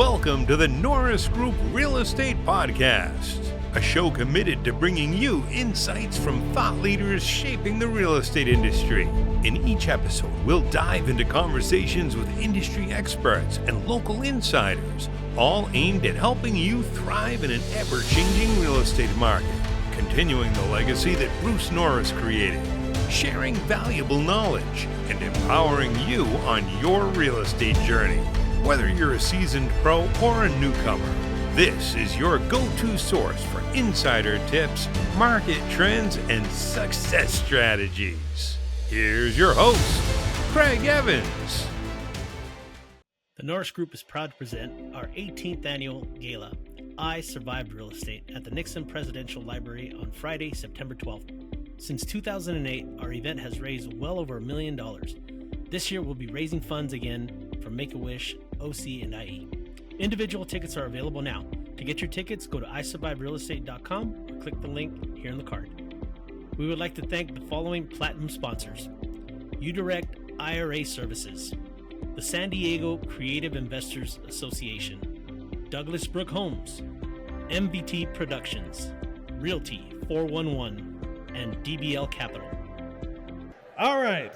Welcome to the Norris Group Real Estate Podcast, a show committed to bringing you insights from thought leaders shaping the real estate industry. In each episode, we'll dive into conversations with industry experts and local insiders, all aimed at helping you thrive in an ever-changing real estate market, continuing the legacy that Bruce Norris created, sharing valuable knowledge, and empowering you on your real estate journey. Whether you're a seasoned pro or a newcomer, this is your go-to source for insider tips, market trends, and success strategies. Here's your host, Craig Evans. The Norris Group is proud to present our 18th annual gala, I Survived Real Estate, at the Nixon Presidential Library on Friday, September 12th. Since 2008, our event has raised well over $1 million. This year, we'll be raising funds again for Make-A-Wish, OC, and IE. Individual tickets are available now. To get your tickets, go to isurviverealestate.com or click the link here in the card. We would like to thank the following platinum sponsors: UDirect IRA Services, the San Diego Creative Investors Association, Douglas Brook Homes, MBT Productions, Realty 411, and DBL Capital. All right.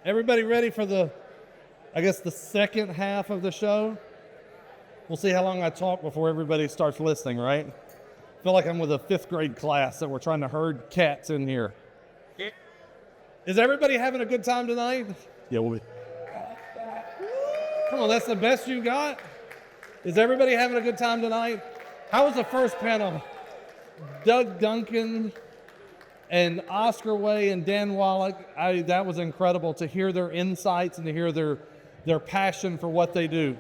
Everybody ready for the second half of the show? We'll see how long I talk before everybody starts listening, right? I feel like I'm with a fifth grade class that we're trying to herd cats in here. Is everybody having a good time tonight? Yeah, we'll be. Come on, that's the best you got? Is everybody having a good time tonight? How was the first panel? Doug Duncan and Oscar Way and Dan Wallach, that was incredible to hear their insights and to hear their passion for what they do.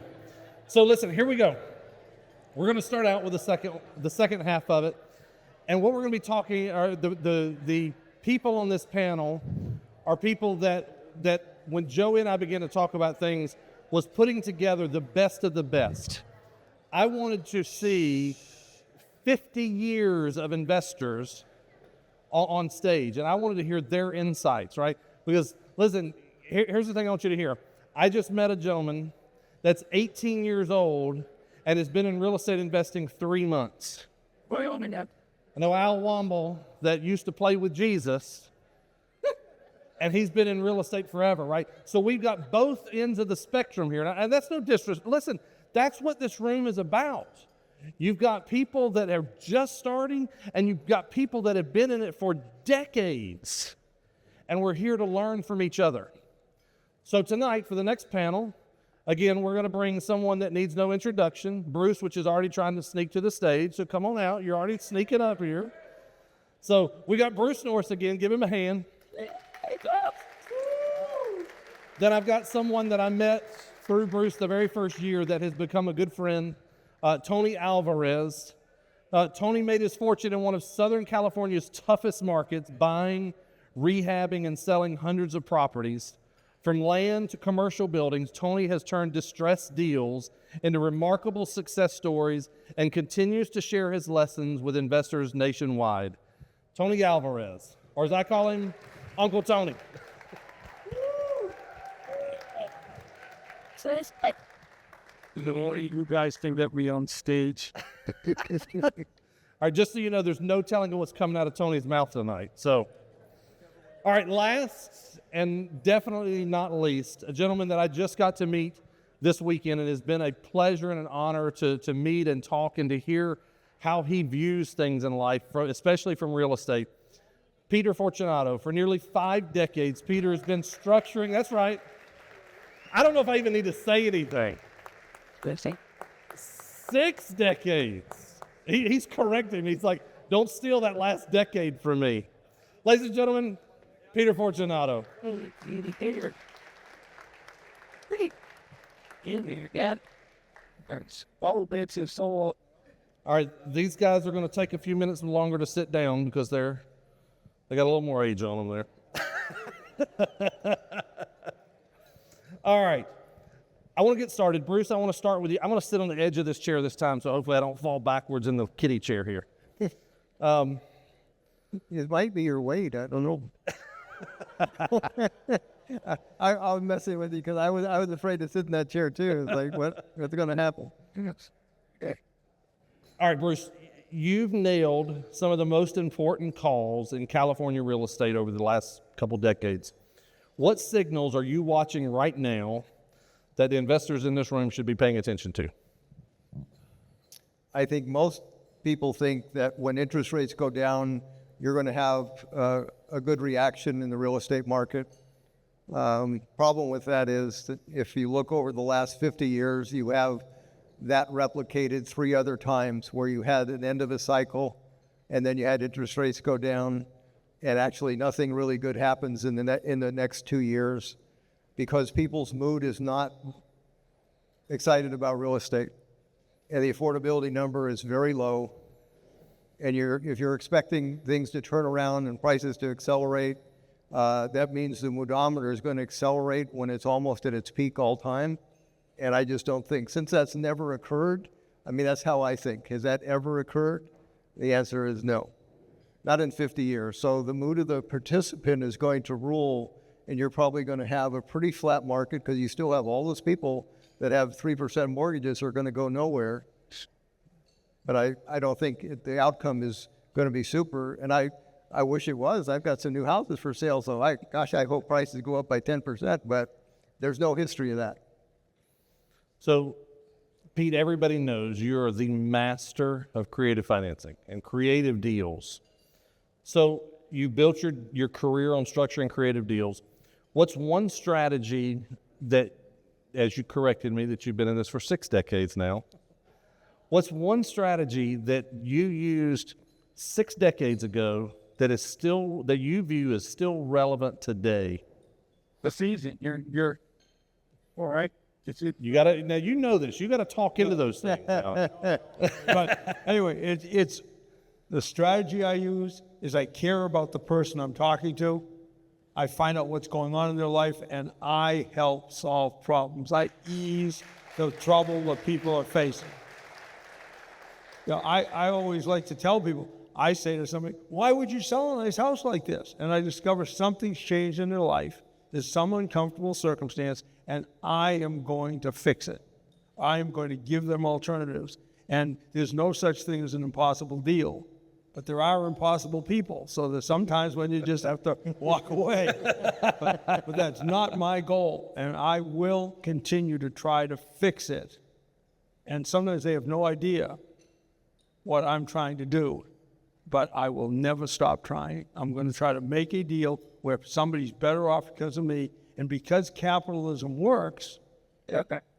So listen, here we go. We're going to start out with the second half of it. And what we're going to be talking are the people on this panel are people that when Joey and I began to talk about things was putting together the best of the best. I wanted to see 50 years of investors on stage, and I wanted to hear their insights, right? Because, listen, here's the thing I want you to hear. I just met a gentleman that's 18 years old and has been in real estate investing 3 months. I know Al Womble that used to play with Jesus, and he's been in real estate forever, right? So we've got both ends of the spectrum here, and that's no disrespect. Listen, that's what this room is about. You've got people that are just starting, and you've got people that have been in it for decades. And we're here to learn from each other. So tonight, for the next panel, again, we're going to bring someone that needs no introduction, Bruce, which is already trying to sneak to the stage. So come on out. You're already sneaking up here. So we got Bruce Norris again. Give him a hand. Then I've got someone that I met through Bruce the very first year that has become a good friend, Tony Alvarez. Tony made his fortune in one of Southern California's toughest markets, buying, rehabbing, and selling hundreds of properties. From land to commercial buildings, Tony has turned distressed deals into remarkable success stories and continues to share his lessons with investors nationwide. Tony Alvarez, or as I call him, Uncle Tony. You guys think that we on stage? All right, just so you know, there's no telling what's coming out of Tony's mouth tonight. So, all right, last and definitely not least, a gentleman that I just got to meet this weekend, and it has been a pleasure and an honor to meet and talk and to hear how he views things in life, especially from real estate. Peter Fortunato. For nearly 5 decades, Peter has been structuring, that's right. I don't know if I even need to say anything. 6 decades. He's correcting me. He's like, don't steal that last decade from me. Ladies and gentlemen, Peter Fortunato. All right, these guys are going to take a few minutes longer to sit down because they got a little more age on them there. All right. I want to get started. Bruce, I want to start with you. I'm going to sit on the edge of this chair this time, so hopefully I don't fall backwards in the kiddie chair here. It might be your weight. I don't know. I was messing with you because I was afraid to sit in that chair too. It's like, what's going to happen? All right, Bruce, you've nailed some of the most important calls in California real estate over the last couple decades. What signals are you watching right now that the investors in this room should be paying attention to? I think most people think that when interest rates go down, you're going to have a good reaction in the real estate market. Problem with that is that if you look over the last 50 years, you have that replicated 3 other times where you had an end of a cycle and then you had interest rates go down, and actually nothing really good happens in the next 2 years because people's mood is not excited about real estate, and the affordability number is very low. And if you're expecting things to turn around and prices to accelerate, that means the moodometer is going to accelerate when it's almost at its peak all time. And I just don't think, since that's never occurred, I mean, that's how I think. Has that ever occurred? The answer is no, not in 50 years. So the mood of the participant is going to rule, and you're probably going to have a pretty flat market because you still have all those people that have 3% mortgages are going to go nowhere. But I don't think the outcome is going to be super, and I wish it was. I've got some new houses for sale, so I hope prices go up by 10%, but there's no history of that. So, Pete, everybody knows you're the master of creative financing and creative deals. So you built your career on structuring creative deals. What's one strategy that, as you corrected me, that you've been in this for 6 decades now, what's one strategy that you used 6 decades ago that you view as still relevant today? That's easy. You're all right. You gotta, now you know this, you gotta talk into those things. But anyway, it's the strategy I use is I care about the person I'm talking to. I find out what's going on in their life, and I help solve problems. I ease the trouble that people are facing. You know, I always like to tell people, I say to somebody, why would you sell a nice house like this? And I discover something's changed in their life. There's some uncomfortable circumstance, and I am going to fix it. I am going to give them alternatives. And there's no such thing as an impossible deal, but there are impossible people. So there's sometimes when you just have to walk away. But that's not my goal, and I will continue to try to fix it. And sometimes they have no idea what I'm trying to do, but I will never stop trying. I'm going to try to make a deal where somebody's better off because of me. And because capitalism works,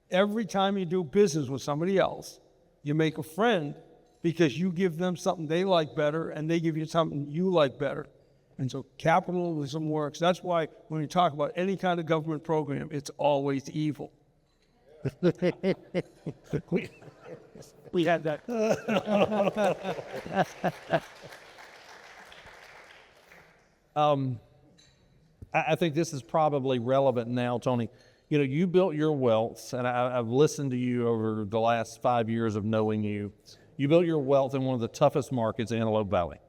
every time you do business with somebody else, you make a friend because you give them something they like better and they give you something you like better. And so capitalism works. That's why when we talk about any kind of government program, it's always evil. We had that. I think this is probably relevant now, Tony. You know, you built your wealth, and I've listened to you over the last 5 years of knowing you. You built your wealth in one of the toughest markets, Antelope Valley.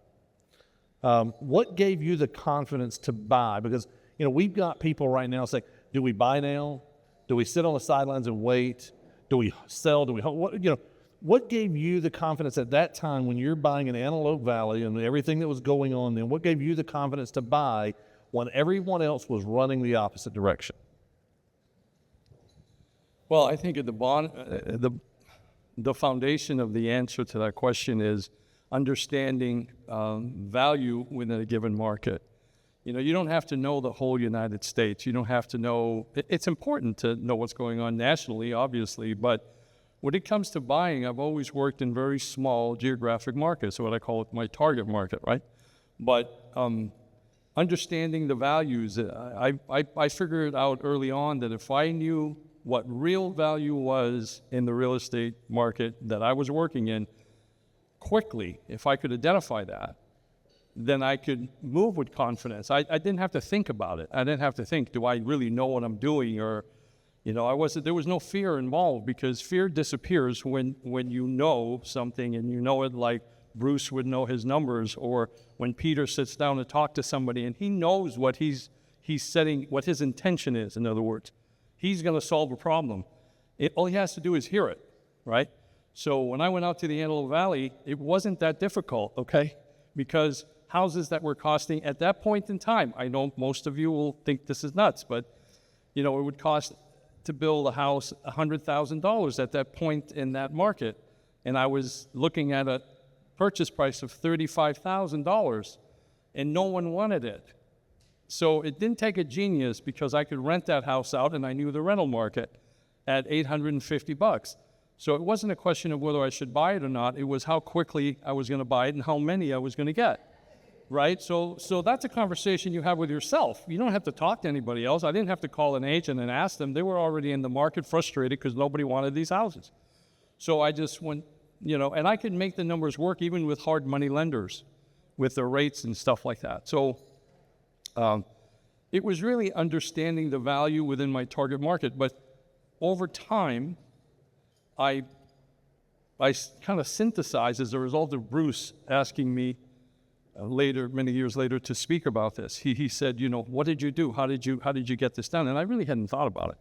What gave you the confidence to buy? Because, you know, we've got people right now saying, do we buy now? Do we sit on the sidelines and wait? Do we sell? Do we hold? What gave you the confidence at that time when you're buying in Antelope Valley and everything that was going on then? What gave you the confidence to buy when everyone else was running the opposite direction? Well, I think at the foundation of the answer to that question is understanding value within a given market. You know, you don't have to know the whole United States. You don't have to know, it's important to know what's going on nationally, obviously, but when it comes to buying, I've always worked in very small geographic markets, so what I call it my target market, right? But understanding the values, I figured out early on that if I knew what real value was in the real estate market that I was working in, quickly, if I could identify that, then I could move with confidence. I didn't have to think about it. I didn't have to think, do I really know what I'm doing? Or, you know, there was no fear involved, because fear disappears when you know something and you know it, like Bruce would know his numbers, or when Peter sits down to talk to somebody and he knows what he's he's setting what his intention is. In other words, he's going to solve a problem. All he has to do is hear it, right? So when I went out to the Antelope Valley, it wasn't that difficult, okay? Because houses that were costing at that point in time, I know most of you will think this is nuts, but it would cost to build a house $100,000 at that point in that market. And I was looking at a purchase price of $35,000, and no one wanted it. So it didn't take a genius, because I could rent that house out, and I knew the rental market at $850. So it wasn't a question of whether I should buy it or not. It was how quickly I was going to buy it and how many I was going to get, right? So that's a conversation you have with yourself. You don't have to talk to anybody else. I didn't have to call an agent and ask them. They were already in the market, frustrated because nobody wanted these houses. So I just went, and I could make the numbers work even with hard money lenders with the rates and stuff like that. So it was really understanding the value within my target market. But over time, I kind of synthesized as a result of Bruce asking me many years later, to speak about this. He said, what did you do? How did you get this done? And I really hadn't thought about it.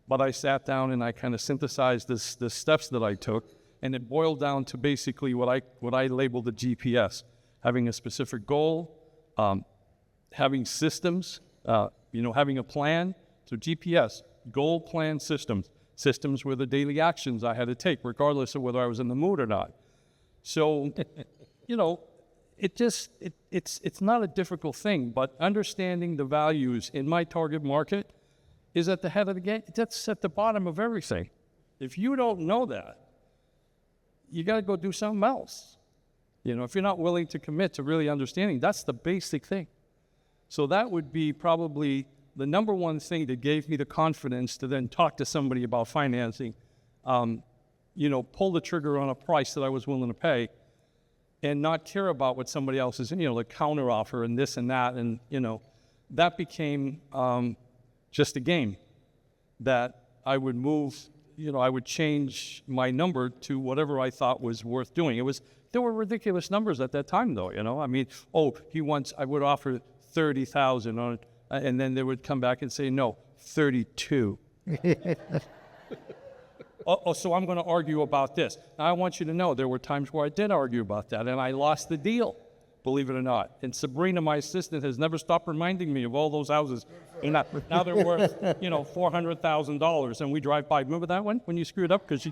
But I sat down and I kind of synthesized the steps that I took, and it boiled down to basically what I labeled the GPS: having a specific goal, having systems, having a plan. So GPS, goal, plan, systems. Systems were the daily actions I had to take, regardless of whether I was in the mood or not. So, it's not a difficult thing, but understanding the values in my target market is at the head of the game. That's at the bottom of everything. If you don't know that, you got to go do something else. If you're not willing to commit to really understanding, that's the basic thing. So that would be probably the number one thing that gave me the confidence to then talk to somebody about financing, pull the trigger on a price that I was willing to pay, and not care about what somebody else is, the counter offer and this and that. And, that became just a game that I would move, I would change my number to whatever I thought was worth doing. There were ridiculous numbers at that time, though, I would offer 30,000 on it. And then they would come back and say, no, 32. So I'm going to argue about this. Now, I want you to know there were times where I did argue about that, and I lost the deal, believe it or not. And Sabrina, my assistant, has never stopped reminding me of all those houses. And now they're worth, $400,000, and we drive by. Remember that one when you screwed up because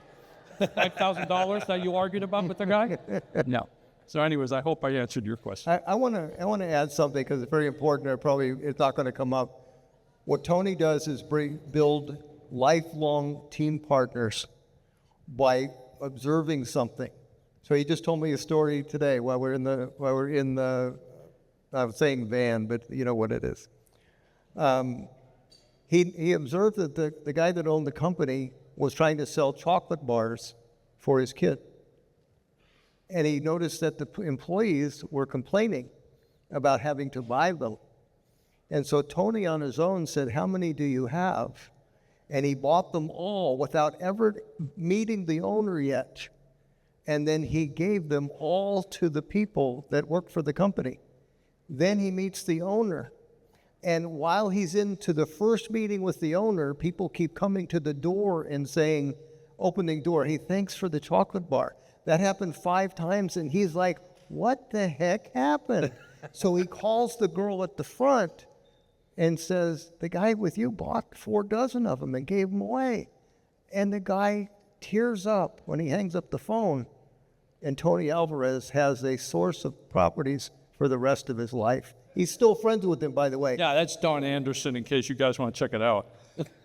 $5,000 that you argued about with the guy? No. So anyways, I hope I answered your question. I want to add something because it's very important. It's not going to come up. What Tony does is build lifelong team partners by observing something. So he just told me a story today while we're in the I was saying van, but you know what it is. He observed that the guy that owned the company was trying to sell chocolate bars for his kid. And he noticed that the employees were complaining about having to buy them. And so Tony on his own said, how many do you have? And he bought them all without ever meeting the owner yet. And then he gave them all to the people that worked for the company. Then he meets the owner. And while he's into the first meeting with the owner, people keep coming to the door and saying, opening door, hey, thanks for the chocolate bar. That happened 5 times, and he's like, what the heck happened? So he calls the girl at the front and says, the guy with you bought 4 dozen of them and gave them away. And the guy tears up when he hangs up the phone. And Tony Alvarez has a source of properties for the rest of his life. He's still friends with him, by the way. Yeah, that's Don Anderson, in case you guys want to check it out.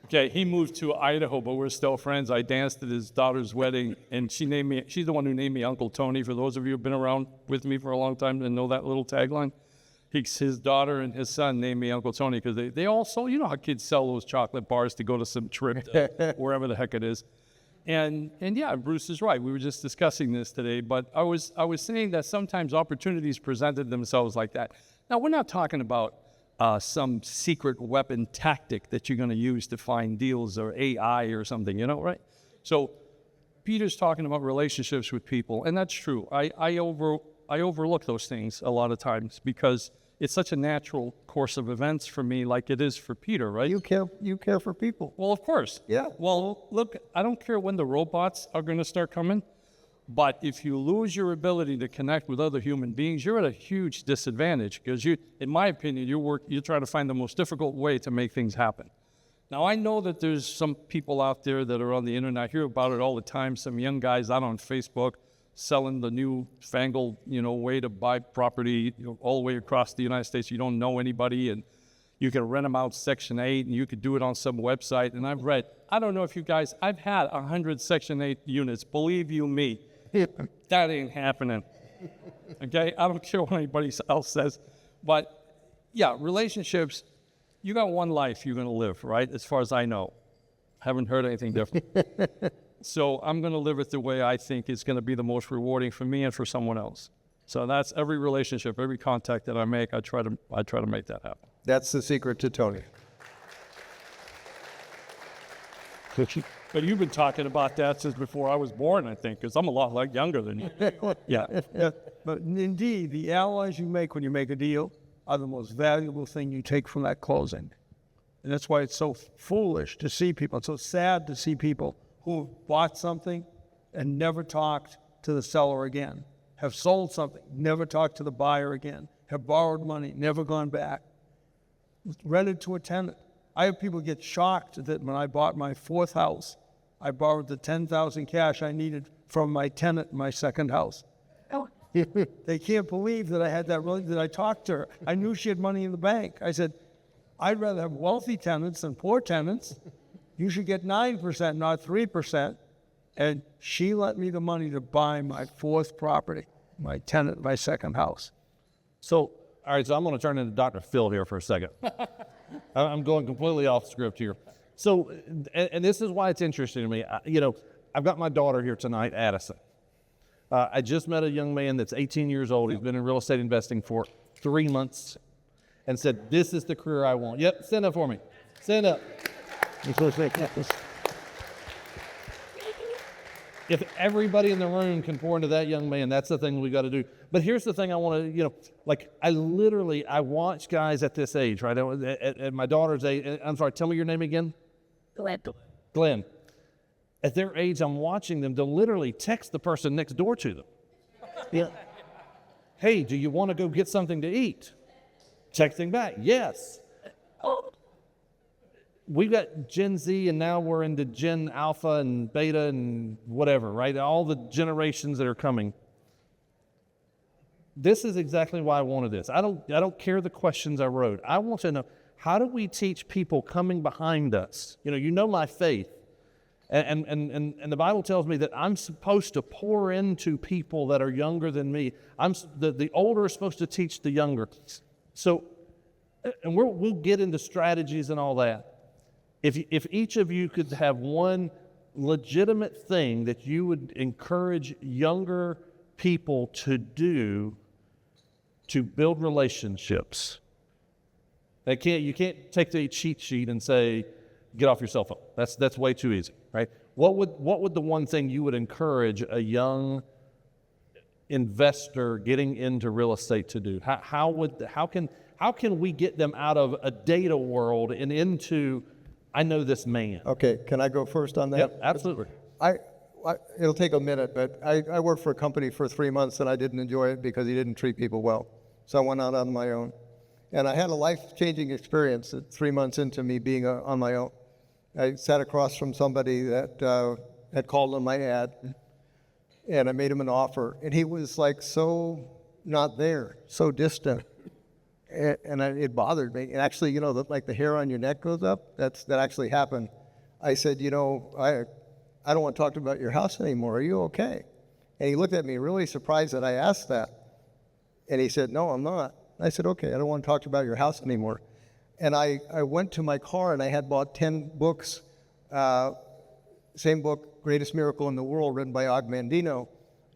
Okay, he moved to Idaho, but we're still friends. I danced at his daughter's wedding, and she's the one who named me Uncle Tony. For those of you who've been around with me for a long time and know that little tagline, his daughter and his son named me Uncle Tony because they all sold, how kids sell those chocolate bars to go to some trip to wherever the heck it is. And yeah, Bruce is right. We were just discussing this today, but I was saying that sometimes opportunities presented themselves like that. Now, we're not talking about some secret weapon tactic that you're going to use to find deals or AI or something, right? So Peter's talking about relationships with people, and that's true. I overlook those things a lot of times because it's such a natural course of events for me, like it is for Peter, right? You care for people. Well, of course. Yeah. Well, look, I don't care when the robots are going to start coming, but if you lose your ability to connect with other human beings, you're at a huge disadvantage because in my opinion, you're trying to find the most difficult way to make things happen. Now, I know that there's some people out there that are on the internet. I hear about it all the time. Some young guys out on Facebook selling the new fangled, way to buy property, all the way across the United States. You don't know anybody, and you can rent them out Section 8, and you could do it on some website. And I don't know if you guys, I've had 100 Section 8 units. Believe you me, that ain't happening. Okay? I don't care what anybody else says. But, yeah, relationships, you got one life you're going to live, right? As far as I know. Haven't heard anything different. So I'm going to live it the way I think is going to be the most rewarding for me and for someone else. So that's every relationship, every contact that I make, I try to make that happen. That's the secret to Tony. But you've been talking about that since before I was born, I think, because I'm a lot younger than you. Yeah. But indeed, the allies you make when you make a deal are the most valuable thing you take from that closing. And that's why it's so foolish to see people. It's so sad to see people who have bought something and never talked to the seller again, have sold something, never talked to the buyer again, have borrowed money, never gone back, rented to a tenant. I have people get shocked that when I bought my fourth house, I borrowed the $10,000 cash I needed from my tenant in my second house. They can't believe that I had that I talked to her. I knew she had money in the bank. I said, I'd rather have wealthy tenants than poor tenants. You should get 9%, not 3%. And she lent me the money to buy my fourth property, my tenant, my second house. So, all right, so I'm going to turn into Dr. Phil here for a second. I'm going completely off script here. So, and this is why it's interesting to me. I've got my daughter here tonight, Addison. I just met a young man that's 18 years old. He's been in real estate investing for 3 months and said, this is the career I want. Yep, stand up for me. Stand up. If everybody in the room can pour into that young man, that's the thing we got to do. But here's the thing I want to, I watch guys at this age, right? At my daughter's age, I'm sorry, tell me your name again. Glenn. At their age, I'm watching them. They'll literally text the person next door to them. Yeah. Hey, do you want to go get something to eat? Texting back, yes. We've got Gen Z, and now we're into Gen Alpha and Beta and whatever, right? All the generations that are coming. This is exactly why I wanted this. I don't care the questions I wrote. I want to know, how do we teach people coming behind us? You know my faith. And the Bible tells me that I'm supposed to pour into people that are younger than me. The older is supposed to teach the younger. So, and we'll get into strategies and all that. If each of you could have one legitimate thing that you would encourage younger people to do to build relationships, you can't take the cheat sheet and say, get off your cell phone. That's way too easy, right? What would the one thing you would encourage a young investor getting into real estate to do? How can we get them out of a data world and into, I know this man? Okay, can I go first on that? Yep, absolutely. It'll take a minute, but I worked for a company for 3 months and I didn't enjoy it because he didn't treat people well. So I went out on my own. And I had a life-changing experience 3 months into me being on my own. I sat across from somebody that had called on my ad, and I made him an offer. And he was like so not there, so distant. And it bothered me. And actually, like the hair on your neck goes up, that actually happened. I said, I don't want to talk about your house anymore. Are you okay? And he looked at me really surprised that I asked that. And he said, no, I'm not. I said, okay, I don't want to talk about your house anymore. And I went to my car and I had bought 10 books, same book, Greatest Miracle in the World, written by Og Mandino.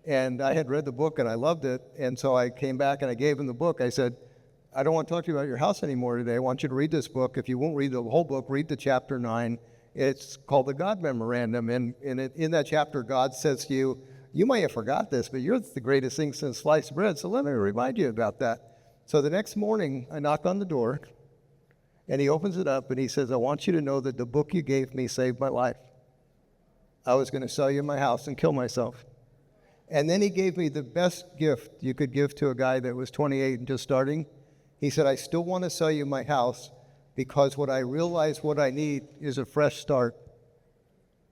And I had read the book and I loved it. And so I came back and I gave him the book. I said, I don't want to talk to you about your house anymore today. I want you to read this book. If you won't read the whole book, read the chapter 9. It's called the God Memorandum. And in that chapter, God says to you, you might have forgot this, but you're the greatest thing since sliced bread. So let me remind you about that. So the next morning, I knock on the door, and he opens it up, and he says, I want you to know that the book you gave me saved my life. I was going to sell you my house and kill myself. And then he gave me the best gift you could give to a guy that was 28 and just starting. He said, I still want to sell you my house because what I realize what I need is a fresh start.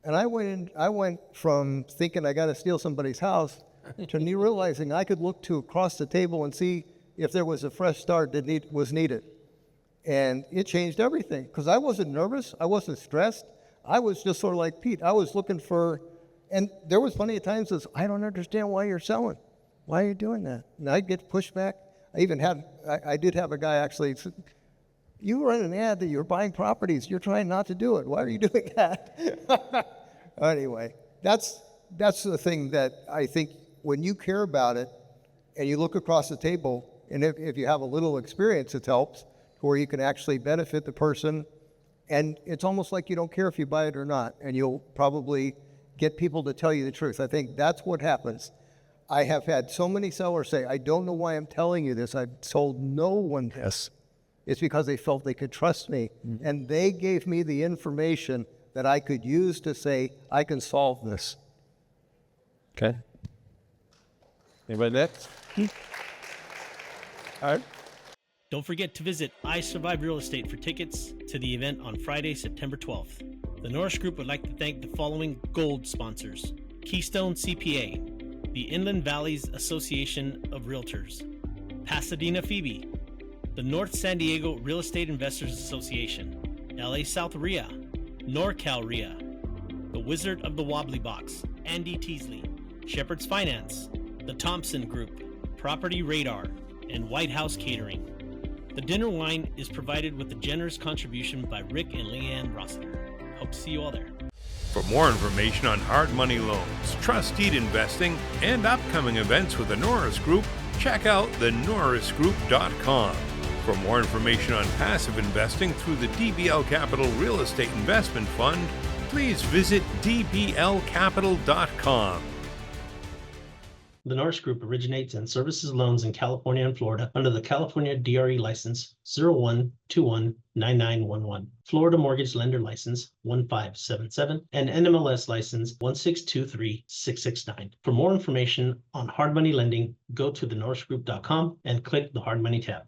And I went from thinking I got to steal somebody's house to me realizing I could look to across the table and see if there was a fresh start that was needed. And it changed everything because I wasn't nervous. I wasn't stressed. I was just sort of like Pete. I was looking for, and there was plenty of times as I don't understand why you're selling. Why are you doing that? And I'd get pushback. I did have a guy actually, you run an ad that you're buying properties. You're trying not to do it. Why are you doing that? Anyway, that's the thing that I think when you care about it and you look across the table, and if you have a little experience, it helps, where you can actually benefit the person. And it's almost like you don't care if you buy it or not, and you'll probably get people to tell you the truth. I think that's what happens. I have had so many sellers say, I don't know why I'm telling you this. I've told no one this. It's because they felt they could trust me. Mm-hmm. And they gave me the information that I could use to say, I can solve this. Okay. Anybody next? All right. Don't forget to visit I Survive Real Estate for tickets to the event on Friday, September 12th. The Norris Group would like to thank the following gold sponsors: Keystone CPA, the Inland Valleys Association of Realtors, Pasadena Phoebe, the North San Diego Real Estate Investors Association, LA South RIA, NorCal RIA, the Wizard of the Wobbly Box, Andy Teasley, Shepherd's Finance, the Thompson Group, Property Radar, and White House Catering. The dinner wine is provided with a generous contribution by Rick and Leanne Rossiter. Hope to see you all there. For more information on hard money loans, trust deed investing, and upcoming events with the Norris Group, check out thenorrisgroup.com. For more information on passive investing through the DBL Capital Real Estate Investment Fund, please visit dblcapital.com. The Norris Group originates and services loans in California and Florida under the California DRE license 01219911, Florida Mortgage Lender license 1577, and NMLS license 1623669. For more information on hard money lending, go to thenorrisgroup.com and click the hard money tab.